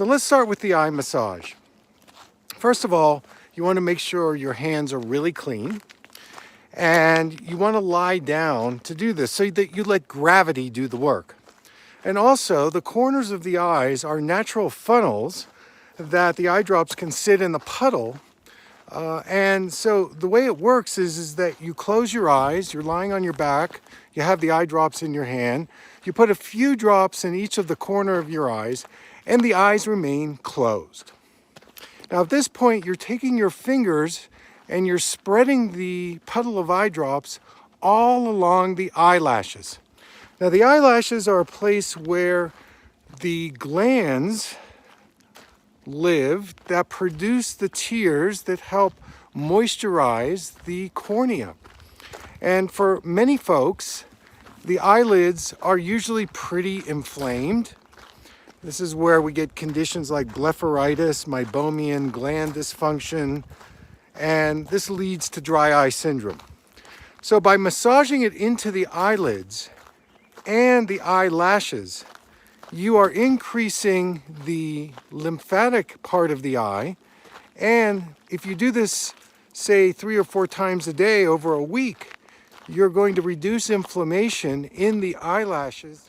So let's start with the eye massage. First of all, you want to make sure your hands are really clean, and you want to lie down to do this so that you let gravity do the work. And also, the corners of the eyes are natural funnels that the eye drops can sit in the puddle. And so the way it works is that you close your eyes, you're lying on your back, you have the eye drops in your hand, you put a few drops in each of the corner of your eyes, and the eyes remain closed. Now at this point, you're taking your fingers and you're spreading the puddle of eye drops all along the eyelashes. Now the eyelashes are a place where the glands live that produce the tears that help moisturize the cornea. And for many folks, the eyelids are usually pretty inflamed. This is where we get conditions like blepharitis, meibomian gland dysfunction, and this leads to dry eye syndrome. So by massaging it into the eyelids and the eyelashes, you are increasing the lymphatic part of the eye. And if you do this, say 3 or 4 times a day over a week, you're going to reduce inflammation in the eyelashes